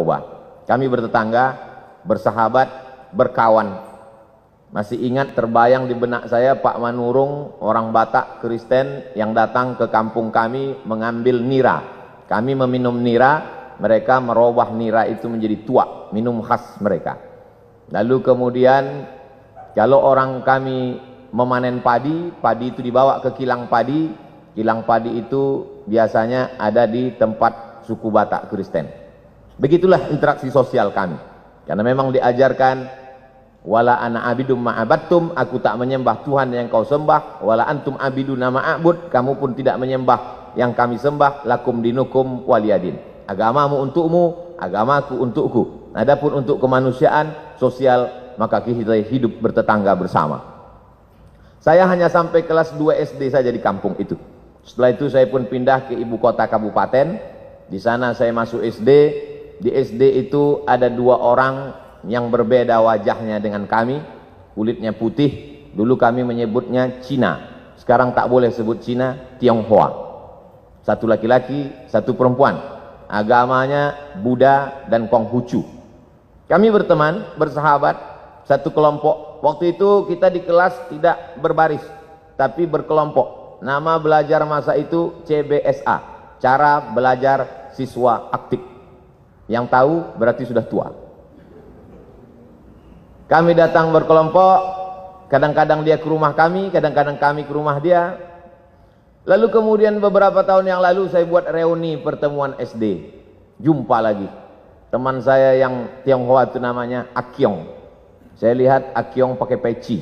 berubah. Kami bertetangga, bersahabat, berkawan. Masih ingat terbayang di benak saya Pak Manurung, orang Batak Kristen yang datang ke kampung kami mengambil nira. Kami meminum nira, mereka merubah nira itu menjadi tuak, minum khas mereka. Lalu kemudian kalau orang kami memanen padi, padi itu dibawa ke kilang padi. Kilang padi itu biasanya ada di tempat suku Batak Kristen. Begitulah interaksi sosial kami. Karena memang diajarkan, wala ana abidum ma'abattum, aku tak menyembah Tuhan yang kau sembah, wala antum abiduna ma'abud, kamu pun tidak menyembah yang kami sembah, lakum dinukum waliyadin. Agamamu untukmu, agamaku untukku. Adapun untuk kemanusiaan, sosial, maka kita hidup bertetangga bersama. Saya hanya sampai kelas 2 SD saja di kampung itu. Setelah itu saya pun pindah ke ibu kota kabupaten. Di sana saya masuk SD. Di SD itu ada 2 orang yang berbeda wajahnya dengan kami, kulitnya putih. Dulu kami menyebutnya Cina, sekarang tak boleh sebut Cina, Tionghoa. Satu laki-laki, satu perempuan. Agamanya Buddha dan Konghucu. Kami berteman, bersahabat, satu kelompok. Waktu itu kita di kelas tidak berbaris, tapi berkelompok. Nama belajar masa itu CBSA, cara belajar siswa aktif. Yang tahu berarti sudah tua. Kami datang berkelompok, kadang-kadang dia ke rumah kami, kadang-kadang kami ke rumah dia. Lalu kemudian beberapa tahun yang lalu saya buat reuni pertemuan SD. Jumpa lagi. Teman saya yang Tionghoa itu namanya Akyong. Saya lihat Akyong pakai peci.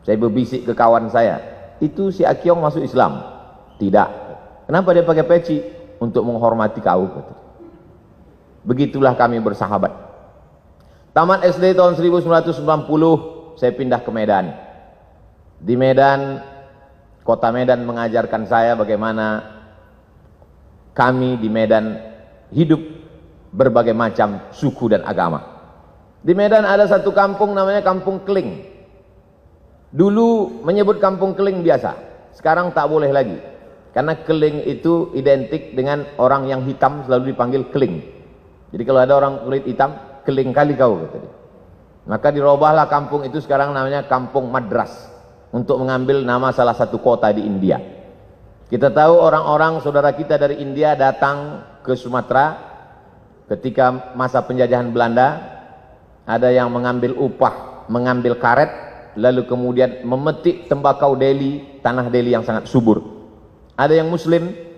Saya berbisik ke kawan saya, itu si Akyong masuk Islam? Tidak. Kenapa dia pakai peci? Untuk menghormati kau. Begitulah kami bersahabat. Tamat SD tahun 1990, saya pindah ke Medan. Di Medan, kota Medan mengajarkan saya bagaimana kami di Medan hidup berbagai macam suku dan agama. Di Medan ada satu kampung namanya Kampung Keling. Dulu menyebut Kampung Keling biasa, sekarang tak boleh lagi. Karena Keling itu identik dengan orang yang hitam selalu dipanggil Keling. Jadi kalau ada orang kulit hitam, keling kali kau, kata dia. Maka dirubahlah kampung itu sekarang namanya Kampung Madras, untuk mengambil nama salah satu kota di India. Kita tahu orang-orang saudara kita dari India datang ke Sumatera ketika masa penjajahan Belanda. Ada yang mengambil upah, mengambil karet, lalu kemudian memetik tembakau Delhi, tanah Delhi yang sangat subur. Ada yang Muslim.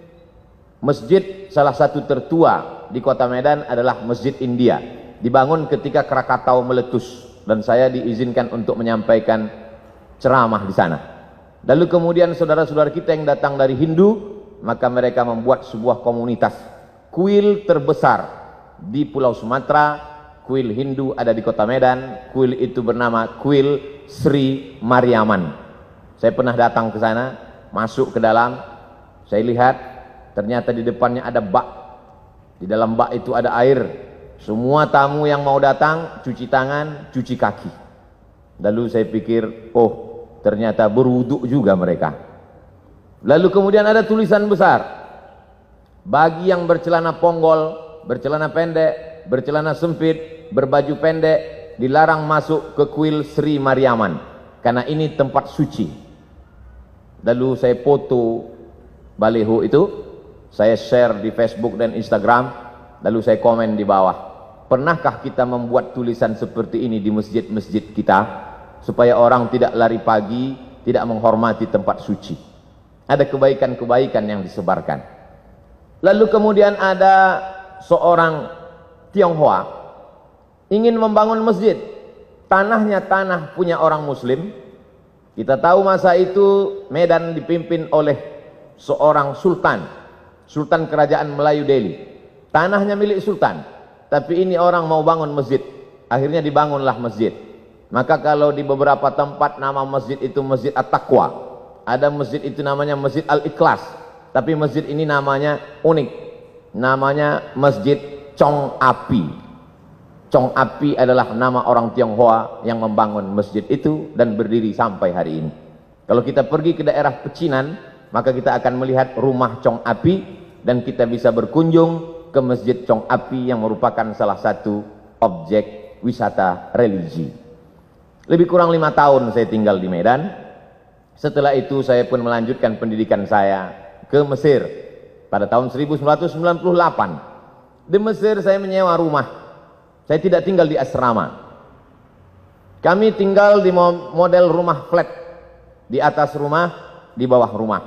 Masjid salah satu tertua di kota Medan adalah Masjid India. Dibangun ketika Krakatau meletus, dan saya diizinkan untuk menyampaikan ceramah di sana. Lalu kemudian saudara-saudara kita yang datang dari Hindu, maka mereka membuat sebuah komunitas. Kuil terbesar di Pulau Sumatera, kuil Hindu ada di kota Medan. Kuil itu bernama Kuil Sri Mariaman. Saya pernah datang ke sana, masuk ke dalam, saya lihat ternyata di depannya ada bak. Di dalam bak itu ada air. Semua tamu yang mau datang cuci tangan, cuci kaki. Lalu saya pikir, oh ternyata berwuduk juga mereka. Lalu kemudian ada tulisan besar, bagi yang bercelana ponggol, bercelana pendek, bercelana sempit, berbaju pendek, dilarang masuk ke kuil Sri Mariaman, karena ini tempat suci. Lalu saya foto baliho itu, saya share di Facebook dan Instagram, lalu saya komen di bawah. Pernahkah kita membuat tulisan seperti ini di masjid-masjid kita, supaya orang tidak lari pagi, tidak menghormati tempat suci? Ada kebaikan-kebaikan yang disebarkan. Lalu kemudian ada seorang Tionghoa ingin membangun masjid. Tanahnya tanah punya orang Muslim. Kita tahu masa itu Medan dipimpin oleh seorang sultan, sultan kerajaan Melayu Delhi. Tanahnya milik sultan, tapi ini orang mau bangun masjid. Akhirnya dibangunlah masjid. Maka kalau di beberapa tempat nama masjid itu Masjid At-Taqwa, ada masjid itu namanya Masjid Al-Ikhlas, tapi masjid ini namanya unik, namanya Masjid Chong Api. Chong Api adalah nama orang Tionghoa yang membangun masjid itu dan berdiri sampai hari ini. Kalau kita pergi ke daerah pecinan, maka kita akan melihat rumah Chong Api, dan kita bisa berkunjung ke Masjid Chong Api yang merupakan salah satu objek wisata religi. Lebih kurang 5 tahun saya tinggal di Medan. Setelah itu saya pun melanjutkan pendidikan saya ke Mesir pada tahun 1998. Di Mesir saya menyewa rumah. Saya tidak tinggal di asrama. Kami tinggal di model rumah flat. Di atas rumah, di bawah rumah.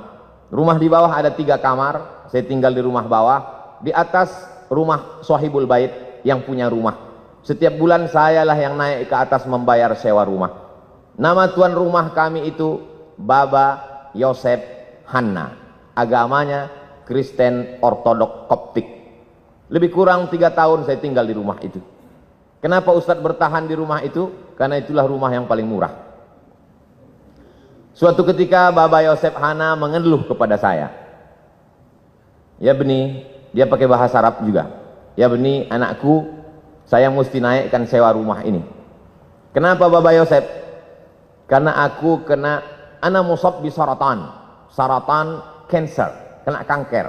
Rumah di bawah ada 3 kamar. Saya tinggal di rumah bawah. Di atas rumah Sohibul Bait yang punya rumah. Setiap bulan sayalah yang naik ke atas membayar sewa rumah. Nama tuan rumah kami itu Baba Yosef Hanna. Agamanya Kristen Ortodok Koptik. Lebih kurang 3 tahun saya tinggal di rumah itu. Kenapa Ustadz bertahan di rumah itu? Karena itulah rumah yang paling murah. Suatu ketika Baba Yosef Hanna mengeluh kepada saya. Ya Beni, dia pakai bahasa Arab juga. Ya Beni, anakku, saya mesti naikkan sewa rumah ini. Kenapa Baba Yosef? Karena aku kena musab bi saratan. Saratan cancer, kena kanker.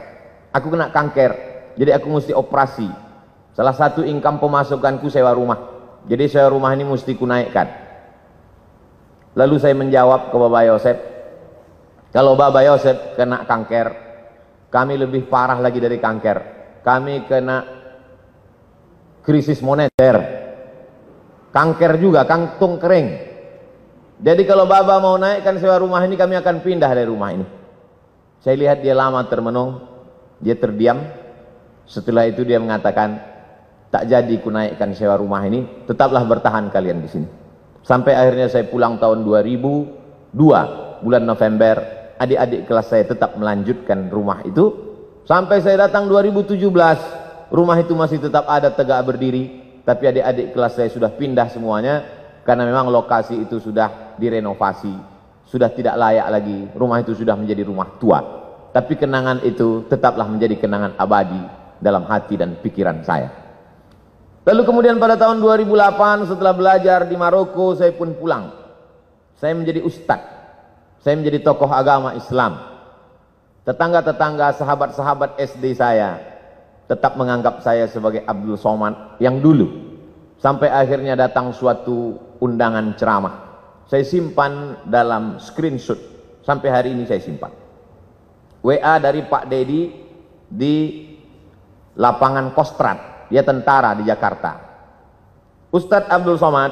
Aku kena kanker, jadi aku mesti operasi. Salah satu income pemasukanku sewa rumah. Jadi sewa rumah ini mesti kunaikkan. Lalu saya menjawab ke Baba Yosef, kalau Baba Yosef kena kanker, kami lebih parah lagi dari kanker. Kami kena krisis moneter. Kanker juga, kantung kering. Jadi kalau Baba mau naikkan sewa rumah ini, kami akan pindah dari rumah ini. Saya lihat dia lama termenung, dia terdiam. Setelah itu dia mengatakan, tak jadi ku naikkan sewa rumah ini, tetaplah bertahan kalian di sini. Sampai akhirnya saya pulang tahun 2002, bulan November, adik-adik kelas saya tetap melanjutkan rumah itu. Sampai saya datang 2017, rumah itu masih tetap ada tegak berdiri, tapi adik-adik kelas saya sudah pindah semuanya, karena memang lokasi itu sudah direnovasi, sudah tidak layak lagi, rumah itu sudah menjadi rumah tua. Tapi kenangan itu tetaplah menjadi kenangan abadi dalam hati dan pikiran saya. Lalu kemudian pada tahun 2008 setelah belajar di Maroko, saya pun pulang. Saya menjadi ustadz. Saya menjadi tokoh agama Islam. Tetangga-tetangga, sahabat-sahabat SD saya tetap menganggap saya sebagai Abdul Somad yang dulu. Sampai akhirnya datang suatu undangan ceramah. Saya simpan dalam screenshot. Sampai hari ini saya simpan. WA dari Pak Dedi di lapangan Kostrad. Dia tentara di Jakarta. Ustadz Abdul Somad,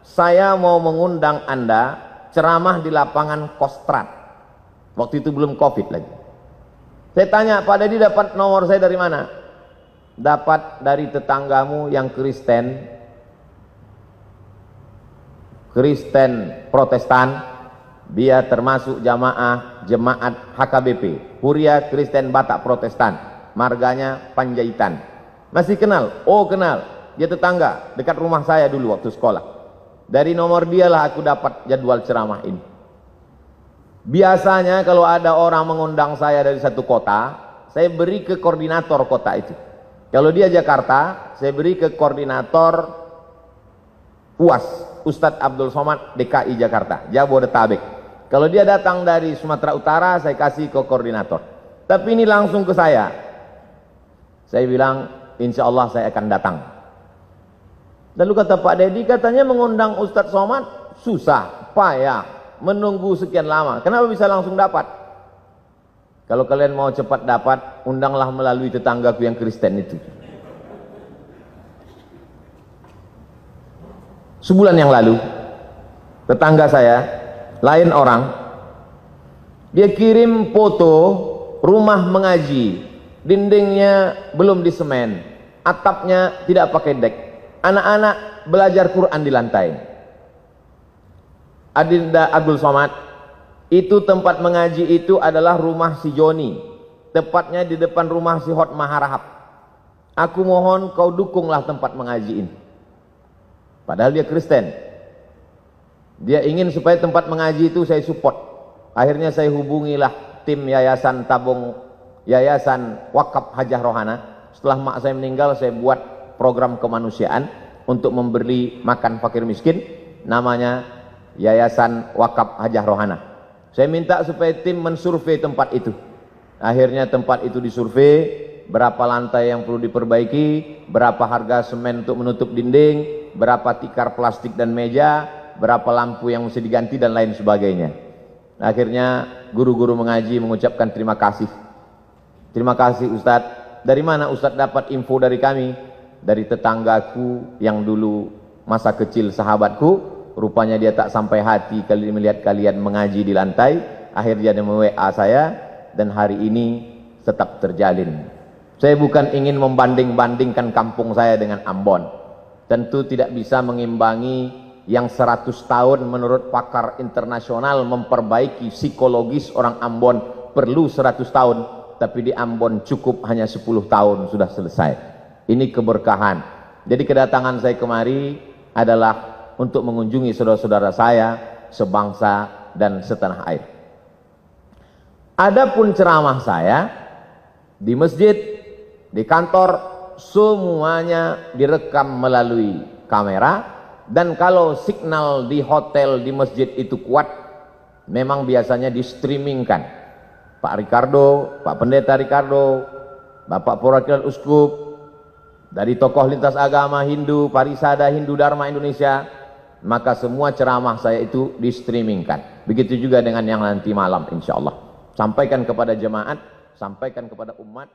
saya mau mengundang Anda ceramah di lapangan Kostrad. Waktu itu belum COVID lagi. Saya tanya, Pak Dedi dapat nomor saya dari mana? Dapat dari tetanggamu yang Kristen Protestan. Dia termasuk jemaat HKBP, Huria Kristen Batak Protestan. Marganya Panjaitan. Masih kenal? Oh kenal. Dia tetangga dekat rumah saya dulu waktu sekolah. Dari nomor dialah aku dapat jadwal ceramah ini. Biasanya kalau ada orang mengundang saya dari satu kota, saya beri ke koordinator kota itu. Kalau dia Jakarta, saya beri ke koordinator UAS, Ustadz Abdul Somad DKI Jakarta, Jabodetabek. Kalau dia datang dari Sumatera Utara, saya kasih ke koordinator. Tapi ini langsung ke saya. Saya bilang, insya Allah saya akan datang. Lalu kata Pak Dedi, katanya mengundang Ustadz Somad susah, payah, menunggu sekian lama. Kenapa bisa langsung dapat? Kalau kalian mau cepat dapat, undanglah melalui tetanggaku yang Kristen itu. Sebulan yang lalu, tetangga saya, lain orang, dia kirim foto rumah mengaji. Dindingnya belum disemen, atapnya tidak pakai dek. Anak-anak belajar Quran di lantai. Adinda Abdul Somad, itu tempat mengaji itu adalah rumah si Joni. Tepatnya di depan rumah si Hot Maharahap. Aku mohon kau dukunglah tempat mengaji ini. Padahal dia Kristen. Dia ingin supaya tempat mengaji itu saya support. Akhirnya saya hubungilah tim Yayasan Wakaf Hajah Rohana. Setelah mak saya meninggal, saya buat program kemanusiaan untuk memberi makan fakir miskin. Namanya Yayasan Wakaf Hajah Rohana. Saya minta supaya tim mensurvei tempat itu. Akhirnya tempat itu disurvei, berapa lantai yang perlu diperbaiki, berapa harga semen untuk menutup dinding, berapa tikar plastik dan meja, berapa lampu yang mesti diganti dan lain sebagainya. Akhirnya guru-guru mengaji mengucapkan terima kasih. Terima kasih Ustadz. Dari mana Ustadz dapat info dari kami? Dari tetanggaku yang dulu masa kecil sahabatku, rupanya dia tak sampai hati kali melihat kalian mengaji di lantai. Akhirnya dia WA saya dan hari ini tetap terjalin. Saya bukan ingin membanding-bandingkan kampung saya dengan Ambon. Tentu tidak bisa mengimbangi yang 100 tahun menurut pakar internasional memperbaiki psikologis orang Ambon perlu 100 tahun. Tapi di Ambon cukup hanya 10 tahun sudah selesai. Ini keberkahan. Jadi kedatangan saya kemari adalah untuk mengunjungi saudara-saudara saya sebangsa dan setanah air. Adapun ceramah saya di masjid, di kantor, semuanya direkam melalui kamera. Dan kalau signal di hotel, di masjid itu kuat, memang biasanya di streamingkan. Pak Ricardo, Pak Pendeta Ricardo, Bapak Perwakilan Uskup, dari tokoh lintas agama Hindu, Parisada Hindu Dharma Indonesia, maka semua ceramah saya itu di streamingkan. Begitu juga dengan yang nanti malam insya Allah. Sampaikan kepada jemaat, sampaikan kepada umat.